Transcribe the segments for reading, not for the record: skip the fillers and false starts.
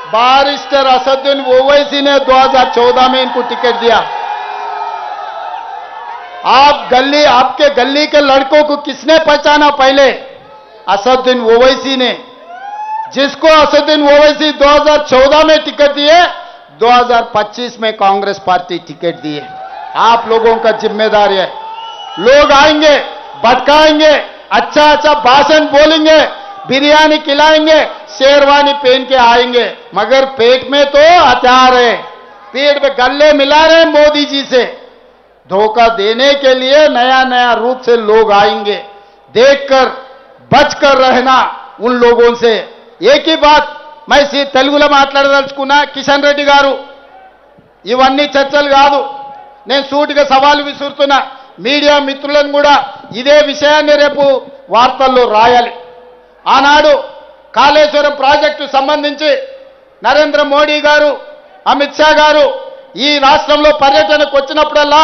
Barrister Asaduddin Owaisi ने 2014 में इनको टिकट दिया। आपके गली के लड़कों को किसने पहचाना पहले? असदुद्दीन ओवैसी ने, जिसको असदुद्दीन ओवैसी 2014 में टिकट दिए, 2025 में कांग्रेस पार्टी टिकट दिए। आप लोगों का जिम्मेदारी है। लोग आएंगे, भटकाएंगे, अच्छा अच्छा भाषण बोलेंगे, बिरयानी खिलाएंगे, शेरवानी पहन के आएंगे, मगर पेट में तो हथियार है, पेट में गले मिला रहे मोदी जी से। धोखा देने के लिए नया नया रूप से लोग आएंगे। देखकर बचकर रहना उन लोगों से। एक ही बात मैं तेलुगुलो మాట్లాడదలుచుకున్నా, కిషన్ రెడ్డి గారు, ఇవన్నీ చర్చలు కాదు, నేను సూటిగా సవాలు విసురుతున్నా. మీడియా మిత్రులను కూడా ఇదే విషయాన్ని రేపు వార్తల్లో రాయాలి. ఆనాడు కాళేశ్వరం ప్రాజెక్టు సంబంధించి నరేంద్ర మోడీ గారు, అమిత్ షా గారు ఈ రాష్ట్రంలో పర్యటనకు వచ్చినప్పుడల్లా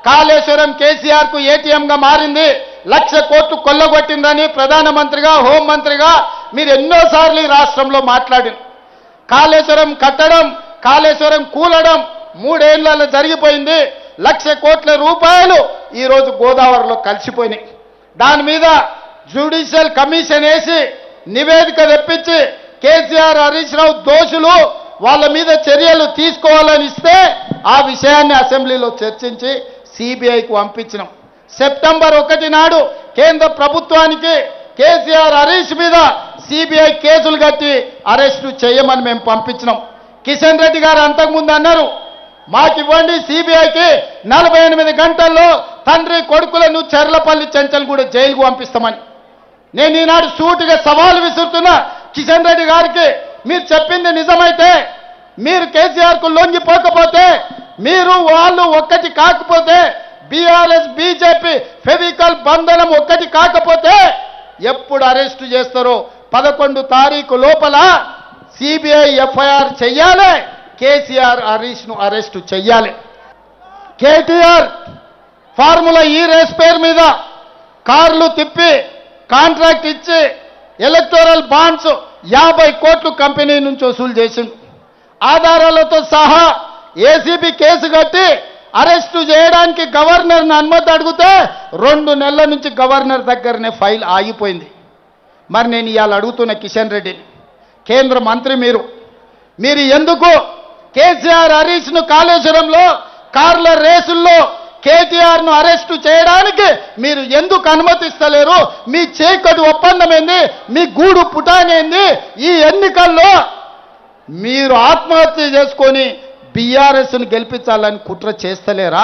కాళేశ్వరం కేసీఆర్ కు ఏటీఎంగా మారింది, 1,00,000 కోట్లు కొల్లగొట్టిందని ప్రధానమంత్రిగా, హోంమంత్రిగా మీరు ఎన్నోసార్లు ఈ రాష్ట్రంలో మాట్లాడారు. కాళేశ్వరం కట్టడం, కాళేశ్వరం కూలడం 3 ఏళ్లలో జరిగిపోయింది. 1,00,000 కోట్ల రూపాయలు ఈ రోజు గోదావరిలో కలిసిపోయినాయి. దాని మీద జ్యుడిషియల్ కమిషన్ వేసి నివేదిక తెప్పించి కేసీఆర్, హరీష్ రావు దోషులు, వాళ్ళ మీద చర్యలు తీసుకోవాలని ఇస్తే ఆ విషయాన్ని అసెంబ్లీలో చర్చించి సిబిఐకి పంపించినాం. సెప్టెంబర్ 1 నాడు కేంద్ర ప్రభుత్వానికి కేసీఆర్, హరీష్ మీద సిబిఐ కేసులు కట్టి అరెస్టు చేయమని మేము పంపించినాం. కిషన్ రెడ్డి గారు అంతకుముందు అన్నారు, మాకివ్వండి సిబిఐకి 48 గంటల్లో తండ్రి కొడుకులను చెర్లపల్లి చెంచల్గూడ జైలుకు పంపిస్తామని. నేను ఈనాడు సూటిగా సవాలు విసురుతున్నా కిషన్ రెడ్డి గారికి, మీరు చెప్పింది నిజమైతే, మీరు కేసీఆర్కు లొంగిపోకపోతే, మీరు వాళ్ళు ఒక్కటి కాకపోతే, బీఆర్ఎస్ బీజేపీ ఫెవికల్ బంధనం ఒక్కటి కాకపోతే ఎప్పుడు అరెస్టు చేస్తారో 11 తారీఖు లోపల సిబిఐ ఎఫ్ఐఆర్ చెయ్యాలి, కేసీఆర్, హరీష్ ను అరెస్టు చెయ్యాలి. కేటీఆర్ ఫార్ములా ఈ రేస్ పేరు మీద కార్లు తిప్పి కాంట్రాక్ట్ ఇచ్చి ఎలక్టోరల్ బాండ్స్ 50 కోట్లు కంపెనీ నుంచి వసూలు చేసిండు. ఆధారాలతో సహా ఏసీబీ కేసు కట్టి అరెస్టు చేయడానికి గవర్నర్ని అనుమతి అడిగితే 2 నెలల నుంచి గవర్నర్ దగ్గరనే ఫైల్ ఆగిపోయింది. మరి నేను ఇవాళ అడుగుతున్న కిషన్ రెడ్డిని, కేంద్ర మంత్రి మీరు ఎందుకు కేసీఆర్, హరీష్ను కాళేశ్వరంలో కార్ల రేసుల్లో కేటీఆర్ను అరెస్టు చేయడానికి మీరు ఎందుకు అనుమతిస్తలేరు? మీ చీకటి ఒప్పందం ఏంది? మీ గూడు పుటానేంది? ఈ ఎన్నికల్లో మీరు ఆత్మహత్య చేసుకొని బీఆర్ఎస్ను గెలిపించాలని కుట్ర చేస్తలేరా?